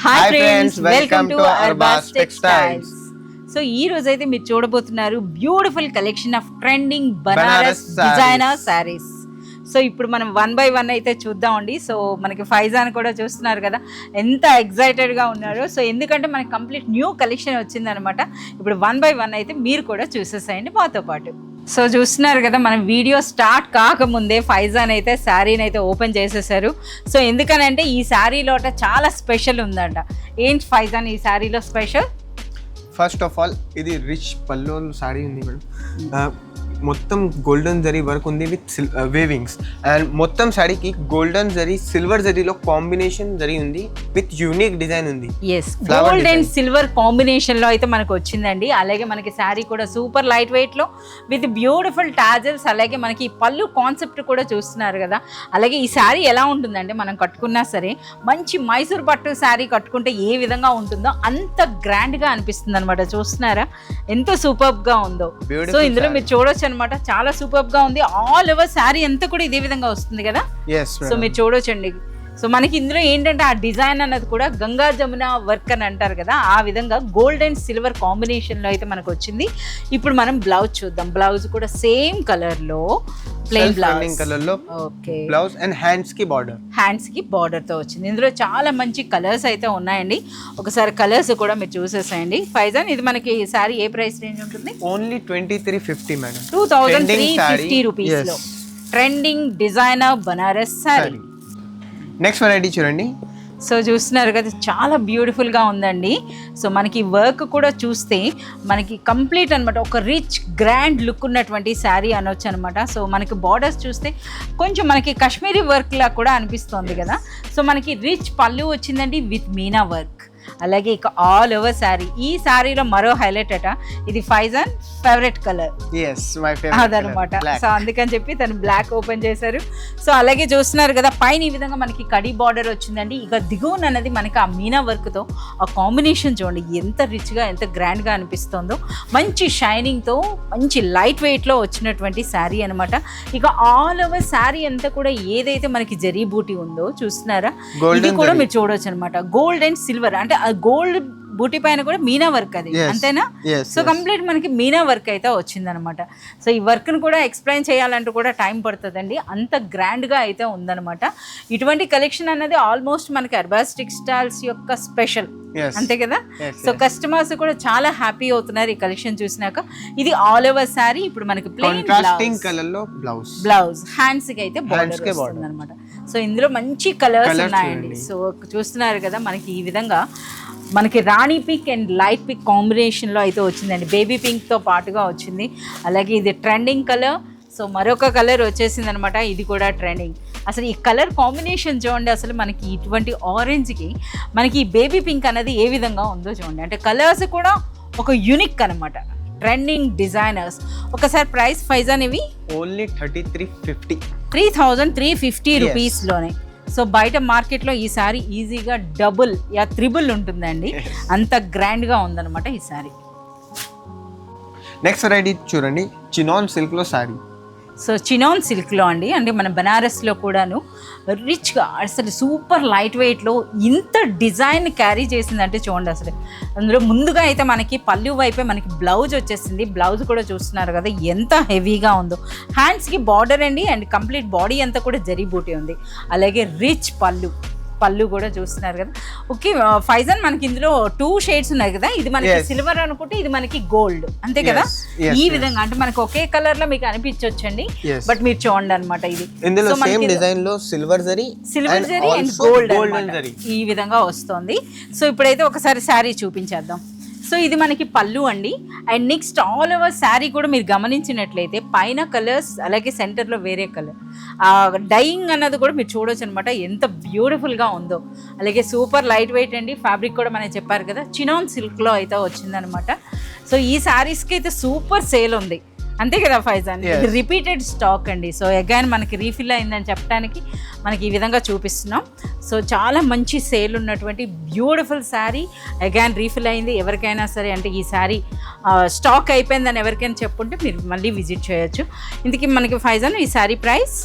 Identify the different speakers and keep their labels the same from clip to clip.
Speaker 1: Hi friends, welcome to Arbaz textiles. So ఈ రోజు అయితే మీరు చూడబోతున్నారు beautiful collection of trending Banaras designer saris. So ఇప్పుడు మనం 1 by 1 అయితే చూద్దామండి. సో మనకి ఫైజాన్ కూడా చూస్తున్నారు కదా ఎంత ఎక్సైటెడ్గా ఉన్నారో. సో ఎందుకంటే మనకి కంప్లీట్ న్యూ కలెక్షన్ వచ్చిందనమాట. ఇప్పుడు 1 by 1 అయితే మీరు కూడా చూసేసేయండి మాతో పాటు. సో చూస్తున్నారు కదా, మనం వీడియో స్టార్ట్ కాకముందే ఫైజాన్ అయితే శారీని అయితే ఓపెన్ చేసేసారు. సో ఎందుకనంటే ఈ శారీలో చాలా స్పెషల్ ఉందంట. ఏంటి ఫైజాన్ ఈ శారీలో స్పెషల్?
Speaker 2: ఫస్ట్ ఆఫ్ ఆల్ ఇది రిచ్ పల్లో శారీ ఉంది మేడం. మొత్తం గోల్డెన్ జరీ వర్క్ ఉంది విత్ వేవింగ్స్. అండ్ మొత్తం శారీకి గోల్డెన్ జరీ సిల్వర్ జరీలో కాంబినేషన్ జరీ ఉంది విత్ యూనిక్ డిజైన్ ఉంది.
Speaker 1: Yes, gold and silver combination లో అయితే మనకు వచ్చిందండి. అలాగే మనకి శారీ కూడా సూపర్ లైట్ వెయిట్ లో విత్ బ్యూటిఫుల్ టాజల్స్. అలాగే మనకి పళ్ళు కాన్సెప్ట్ కూడా చూస్తున్నారు కదా. అలాగే ఈ శారీ ఎలా ఉంటుందంటే మనం కట్టుకున్నా సరే మంచి మైసూర్ పట్టు శారీ కట్టుకుంటే ఏ విధంగా ఉంటుందో అంత గ్రాండ్ గా అనిపిస్తుంది అనమాట. చూస్తున్నారా ఎంత సూపర్ గా ఉందో. సో ఇందులో మీరు చూడొచ్చు అనమాట, చాలా సూపర్ గా ఉంది. ఆల్ ఓవర్ శారీ అంతా కూడా ఇదే విధంగా వస్తుంది కదా. సో మీరు చూడొచ్చండి. సో మనకి ఇందులో ఏంటంటే ఆ డిజైన్ అన్నది కూడా గంగా జమున వర్క్ అని అంటారు కదా, ఆ విధంగా గోల్డ్ అండ్ సిల్వర్ కాంబినేషన్ లో అయితే మనకు వచ్చింది. ఇప్పుడు మనం బ్లౌజ్ చూద్దాం. బ్లౌజ్ కూడా సేమ్ కలర్ లో ప్లెయిన్ బ్లౌజ్ కలర్ లో. ఓకే,
Speaker 2: బ్లౌజ్ అండ్ హ్యాండ్స్ కి బార్డర్
Speaker 1: తో వచ్చింది. ఇందులో చాలా మంచి కలర్స్ అయితే ఉన్నాయండి. ఒకసారి కలర్స్ కూడా మీరు చూసేసేయండి. ఫైజాన్ ఇది మనకి సారీ ఏ ప్రైస్ రేంజ్ ఉంటుంది?
Speaker 2: Only 2350 madam.
Speaker 1: 2350 రూపీస్ లో trending designer Banaras sorry.
Speaker 2: Next variety చూడండి.
Speaker 1: సో చూస్తున్నారు కదా, చాలా బ్యూటిఫుల్గా ఉందండి. సో మనకి వర్క్ కూడా చూస్తే మనకి కంప్లీట్ అనమాట ఒక రిచ్ గ్రాండ్ లుక్ ఉన్నటువంటి శారీ అనొచ్చు అనమాట. సో మనకి బార్డర్స్ చూస్తే కొంచెం మనకి కాశ్మీరీ వర్క్ లా కూడా అనిపిస్తోంది కదా. సో మనకి రిచ్ పళ్ళు వచ్చిందండి విత్ మీనా వర్క్. అలాగే ఇక ఆల్ ఓవర్ శారీ. ఈ శారీలో మరో హైలైట్ అట, ఇది ఫైజాన్ ఫేవరెట్ కలర్ అదనమాట. సో అందుకని చెప్పి తను బ్లాక్ ఓపెన్ చేశారు. సో అలాగే చూస్తున్నారు కదా, పైన ఈ విధంగా మనకి కడి బార్డర్ వచ్చిందండి. ఇక దిగువన అన్నది మనకి ఆ మీనా వర్క్తో ఆ కాంబినేషన్ చూడండి ఎంత రిచ్గా ఎంత గ్రాండ్గా అనిపిస్తుందో. మంచి షైనింగ్తో మంచి లైట్ వెయిట్లో వచ్చినటువంటి శారీ అనమాట. ఇక ఆల్ ఓవర్ శారీ అంతా కూడా ఏదైతే మనకి జరీ బూటీ ఉందో చూస్తున్నారా, ఇది కూడా మీరు చూడొచ్చు అనమాట. గోల్డ్ అండ్ సిల్వర్ అంటే ఆ గోల్డ్ బూటీ పైన కూడా మీనా వర్క్ అది, అంతేనా? సో కంప్లీట్ మనకి మీనా వర్క్ అయితే వచ్చిందనమాట. సో ఈ వర్క్ ను కూడా ఎక్స్ప్లెయిన్ చేయాలంటూ కూడా టైం పడుతుందండి, అంత గ్రాండ్ గా అయితే ఉందన్నమాట. ఇటువంటి కలెక్షన్ అన్నది ఆల్మోస్ట్ మనకి అర్బాస్ టెక్స్టైల్స్ యొక్క స్పెషల్, అంతే కదా. సో కస్టమర్స్ కూడా చాలా హ్యాపీ అవుతున్నారు ఈ కలెక్షన్ చూసినాక. ఇది ఆల్ ఓవర్ శారీ. ఇప్పుడు మనకి ప్లెయిన్
Speaker 2: కలర్ లో
Speaker 1: బ్లౌజ్, హ్యాండ్స్ కి అయితే బార్డర్ వస్తుంది అనమాట. సో ఇందులో మంచి కలర్స్ ఉన్నాయండి. సో చూస్తున్నారు కదా, మనకి ఈ విధంగా మనకి రాణి పింక్ అండ్ లైట్ పింక్ కాంబినేషన్లో అయితే వచ్చిందండి. బేబీ పింక్తో పాటుగా వచ్చింది. అలాగే ఇది ట్రెండింగ్ కలర్. సో మరొక కలర్ వచ్చేసింది అనమాట, ఇది కూడా ట్రెండింగ్. అసలు ఈ కలర్ కాంబినేషన్ చూడండి, అసలు మనకి ఇటువంటి ఆరెంజ్కి మనకి ఈ బేబీ పింక్ అనేది ఏ విధంగా ఉందో చూడండి. అంటే కలర్స్ కూడా ఒక యూనిక్ అనమాట. Trending designers. ఒకసారి ప్రైస్ ఫైజాన్ ఇవి
Speaker 2: ఓన్లీ
Speaker 1: 3350 రూపీస్లోనే. సో బయట మార్కెట్లో ఈ సారీ ఈజీగా డబుల్ యా త్రిబుల్ ఉంటుందండి, అంత గ్రాండ్గా ఉందన్నమాట ఈ సారీ.
Speaker 2: నెక్స్ట్ వెరైటీ చూడండి, చినాన్ సిల్క్లో సారీ.
Speaker 1: సో చినాన్ సిల్క్లో అండి, అంటే మన బనారస్లో కూడాను రిచ్గా అసలు సూపర్ లైట్ వెయిట్లో ఇంత డిజైన్ క్యారీ చేసిందంటే చూడండి. అసలు అందులో ముందుగా అయితే మనకి పళ్ళు వైపే మనకి బ్లౌజ్ వచ్చేసింది. బ్లౌజ్ కూడా చూస్తున్నారు కదా ఎంత హెవీగా ఉందో. హ్యాండ్స్కి బార్డర్ అండి, అండ్ కంప్లీట్ బాడీ అంతా కూడా జరీ బూటీ ఉంది. అలాగే రిచ్ పళ్ళు కూడా చూస్తున్నారు కదా. ఓకే ఫైజాన్, మనకి ఇందులో 2 షేడ్స్ ఉన్నాయి కదా, ఇది మనకి సిల్వర్ అనుకుంటే ఇది మనకి గోల్డ్, అంతే కదా. ఈ విధంగా అంటే మనకి ఒకే కలర్ లో మీకు అనిపించొచ్చండి, బట్ మీరు చూడండి అనమాట. ఇది
Speaker 2: సేమ్ డిజైన్ లో సిల్వర్ జరీ
Speaker 1: అండ్ గోల్డ్ ఈ విధంగా వస్తుంది. సో ఇప్పుడైతే ఒకసారి శారీ చూపించేద్దాం. సో ఇది మనకి పళ్ళు అండి. And next all over sari కూడా మీరు గమనించినట్లయితే పైన కలర్స్, అలాగే సెంటర్లో వేరే కలర్, డైయింగ్ అన్నది కూడా మీరు చూడొచ్చు అనమాట ఎంత బ్యూటిఫుల్గా ఉందో. అలాగే సూపర్ లైట్ వెయిట్ అండి. ఫ్యాబ్రిక్ కూడా మనం చెప్పారు కదా చినాన్ సిల్క్లో అయితే వచ్చిందనమాట. సో ఈ శారీస్కి అయితే సూపర్ సేల్ ఉంది, అంతే కదా ఫైజాన్. ఇది రిపీటెడ్ స్టాక్ అండి. సో అగైన్ మనకి రీఫిల్ అయిందని చెప్పడానికి మనకి ఈ విధంగా చూపిస్తున్నాం. సో చాలా మంచి సేల్ ఉన్నటువంటి బ్యూటిఫుల్ శారీ అగైన్ రీఫిల్ అయింది. ఎవరికైనా సరే అంటే ఈ శారీ స్టాక్ అయిపోయిందని ఎవరికైనా చెప్పుంటే మీరు మళ్ళీ విజిట్ చేయొచ్చు. ఇందుకే మనకి ఫైజాన్ ఈ శారీ ప్రైస్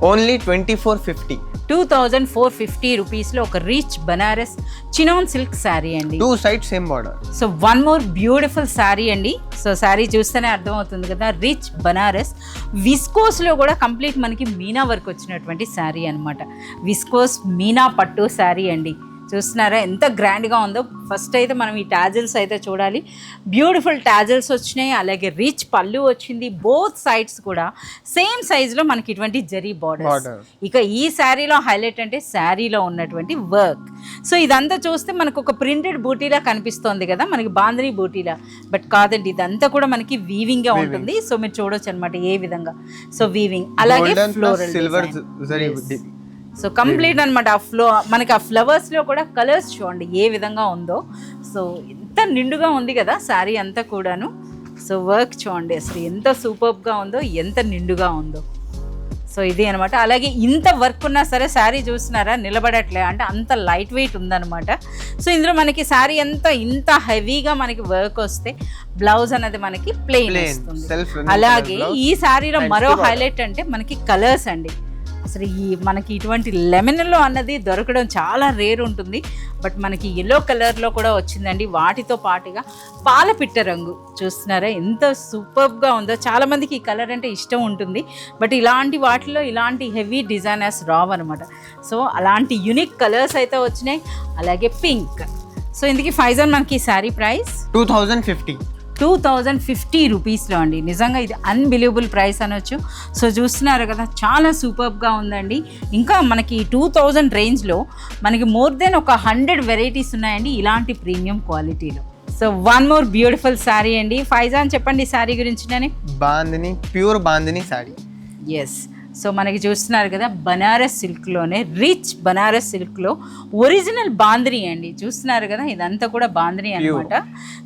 Speaker 2: ఓన్లీ 2450.
Speaker 1: 2450 రూపీస్లో ఒక rich Banaras chinon silk sari అండి.
Speaker 2: 2 sides same border.
Speaker 1: So one more beautiful sari అండి. సో శారీ చూస్తేనే అర్థమవుతుంది కదా, రిచ్ బనారస్ విస్కోస్లో కూడా కంప్లీట్ మనకి మీనా వర్క్ వచ్చినటువంటి శారీ అనమాట. విస్కోస్ మీనా పట్టు శారీ అండి. చూస్తున్నారా ఎంత గ్రాండ్గా ఉందో. ఫస్ట్ అయితే మనం ఈ టాజిల్స్ అయితే చూడాలి. బ్యూటిఫుల్ టాజిల్స్ వచ్చినాయి, అలాగే రిచ్ పళ్ళు వచ్చింది. బోత్ సైడ్స్ కూడా సేమ్ సైజులో మనకి ఇటువంటి జరీ బార్డర్. ఇక ఈ శారీలో హైలైట్ అంటే శారీలో ఉన్నటువంటి వర్క్. సో ఇదంతా చూస్తే మనకు ఒక ప్రింటెడ్ బూటీలా కనిపిస్తోంది కదా, మనకి బాందిని బూటీలా. బట్ కాదండి, ఇదంతా కూడా మనకి వీవింగ్గా ఉంటుంది. సో మీరు చూడొచ్చు అనమాట ఏ విధంగా. సో వీవింగ్, అలాగే floral
Speaker 2: silver zari.
Speaker 1: So complete అనమాట. మనకి ఆ ఫ్లవర్స్లో కూడా కలర్స్ చూడండి ఏ విధంగా ఉందో. సో ఎంత నిండుగా ఉంది కదా శారీ అంతా కూడాను. సో వర్క్ చూడండి అసలు ఎంత సూపర్గా ఉందో, ఎంత నిండుగా ఉందో. సో ఇది అనమాట. అలాగే ఇంత వర్క్ ఉన్నా సరే శారీ చూస్తున్నారా నిలబడట్లే, అంటే అంత లైట్ వెయిట్ ఉందన్నమాట. సో ఇందులో మనకి శారీ అంతా ఇంత హెవీగా మనకి వర్క్ వస్తే బ్లౌజ్ అనేది మనకి ప్లెయిన్ వస్తుంది. అలాగే ఈ శారీలో మరో హైలైట్ అంటే మనకి కలర్స్ అండి. అసలు మనకి ఇటువంటి లెమన్లో అన్నది దొరకడం చాలా రేర్ ఉంటుంది. బట్ మనకి ఎల్లో కలర్లో కూడా వచ్చిందండి. వాటితో పాటుగా పాలపిట్ట రంగు చూస్తున్నారా ఎంత సూపర్గా ఉందో. చాలామందికి ఈ కలర్ అంటే ఇష్టం ఉంటుంది, బట్ ఇలాంటి వాటిలో ఇలాంటి హెవీ డిజైనర్స్ రావు అనమాట. సో అలాంటి యూనిక్ కలర్స్ అయితే వచ్చినాయి. అలాగే పింక్. సో ఇందుకు ఫైజాన్ మనకి ఈ శారీ ప్రైస్ 2050 రూపీస్లో అండి. నిజంగా ఇది అన్బిలీవబుల్ ప్రైస్ అనొచ్చు. సో చూస్తున్నారు కదా చాలా సూపర్గా ఉందండి. ఇంకా మనకి 2000 రేంజ్లో మనకి మోర్ దెన్ ఒక 100 వెరైటీస్ ఉన్నాయండి ఇలాంటి ప్రీమియం క్వాలిటీలో. So one more beautiful sari అండి. ఫైజాన్ చెప్పండి ఈ శారీ గురించి.
Speaker 2: Bandhani, pure Bandhani sari.
Speaker 1: Yes. So మనకి చూస్తున్నారు కదా బనారస్ సిల్క్లోనే రిచ్ బనారస్ సిల్క్లో ఒరిజినల్ బాందిని అండి. చూస్తున్నారు కదా ఇదంతా కూడా బాందిని అనమాట.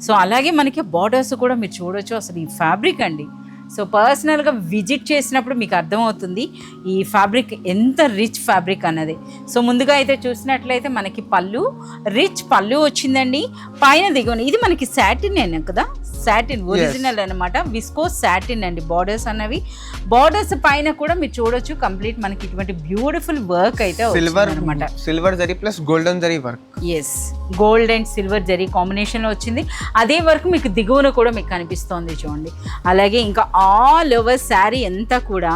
Speaker 1: సో అలాగే మనకి బార్డర్స్ కూడా మీరు చూడొచ్చు. అసలు ఈ ఫ్యాబ్రిక్ అండి, సో పర్సనల్గా విజిట్ చేసినప్పుడు మీకు అర్థమవుతుంది ఈ ఫ్యాబ్రిక్ ఎంత రిచ్ ఫ్యాబ్రిక్ అన్నది. సో ముందుగా అయితే చూసినట్లయితే మనకి పళ్ళు, రిచ్ పళ్ళు వచ్చిందండి. పైన దిగుని ఇది మనకి సాటిన్ అయినా కదా, సాటిన్ ఒరిజినల్ అనమాట. విస్కో సాటిన్ అండి బార్డర్స్ అన్నవి. బార్డర్స్ పైన కూడా మీరు చూడొచ్చు కంప్లీట్ మనకి ఇటువంటి బ్యూటిఫుల్ వర్క్ అయితే అనమాట.
Speaker 2: Silver zari plus golden zari work.
Speaker 1: Yes, gold and silver zari కాంబినేషన్లో వచ్చింది. అదే వర్క్ మీకు దిగువన కూడా మీకు కనిపిస్తోంది చూడండి. అలాగే ఇంకా ఆల్ ఓవర్ శారీ అంతా కూడా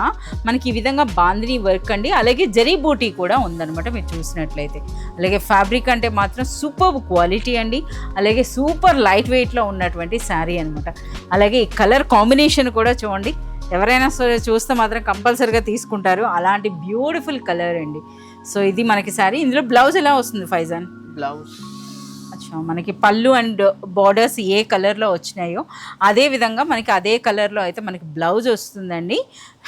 Speaker 1: మనకి ఈ విధంగా బాందిని వర్క్ అండి. అలాగే జరీ బూటీ కూడా ఉందన్నమాట మీరు చూసినట్లయితే. అలాగే ఫ్యాబ్రిక్ అంటే మాత్రం సూపర్ క్వాలిటీ అండి. అలాగే సూపర్ లైట్ వెయిట్లో ఉన్నటువంటి శారీ అనమాట. అలాగే ఈ కలర్ కాంబినేషన్ కూడా చూడండి, ఎవరైనా సరే చూస్తే మాత్రం కంపల్సరీగా తీసుకుంటారు. అలాంటి బ్యూటిఫుల్ కలర్ అండి. సో ఇది మనకి శారీ. ఇందులో బ్లౌజ్ ఎలా వస్తుంది ఫైజాన్?
Speaker 2: బ్లౌజ్
Speaker 1: మనకి పళ్ళు అండ్ బార్డర్స్ ఏ కలర్లో వచ్చినాయో అదే విధంగా మనకి అదే కలర్లో అయితే మనకి బ్లౌజ్ వస్తుందండి.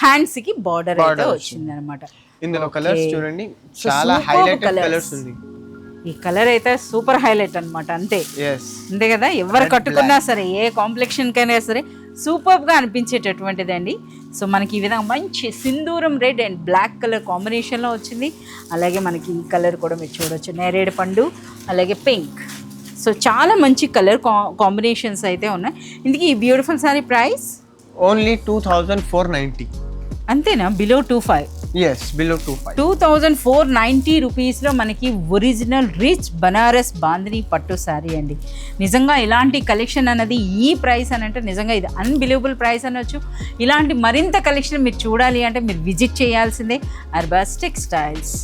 Speaker 1: హ్యాండ్స్కి బార్డర్ అయితే వచ్చింది అనమాట.
Speaker 2: ఇందులో కలర్స్ చూడండి చాలా హైలైట్ కలర్స్ ఉంది.
Speaker 1: ఈ కలర్ అయితే సూపర్ హైలైట్ అనమాట. అంతే అంతే కదా, ఎవరు కట్టుకున్నా సరే ఏ కాంప్లెక్షన్కైనా సరే సూపర్గా అనిపించేటటువంటిదండి. సో మనకి ఈ విధంగా మంచి సింధూరం రెడ్ అండ్ బ్లాక్ కలర్ కాంబినేషన్లో వచ్చింది. అలాగే మనకి ఈ కలర్ కూడా మీరు చూడొచ్చు, నేరేడు పండు, అలాగే పింక్. సో చాలా మంచి కలర్ కాంబినేషన్స్ అయితే ఉన్నాయి. ఇందుకు ఈ బ్యూటిఫుల్ సారీ ప్రైస్
Speaker 2: ఓన్లీ 2490.
Speaker 1: అంతేనా? బిలో 25.
Speaker 2: yes, below 25.
Speaker 1: 2490 రూపీస్లో మనకి ఒరిజినల్ రిచ్ బనారస్ బాందిని పట్టు శారీ అండి. నిజంగా ఇలాంటి కలెక్షన్ అన్నది ఈ ప్రైస్ అని అంటే నిజంగా ఇది అన్బిలీవబుల్ ప్రైస్ అనొచ్చు. ఇలాంటి మరింత కలెక్షన్ మీరు చూడాలి అంటే మీరు విజిట్ చేయాల్సిందే అర్బాస్ టెక్స్టైల్స్.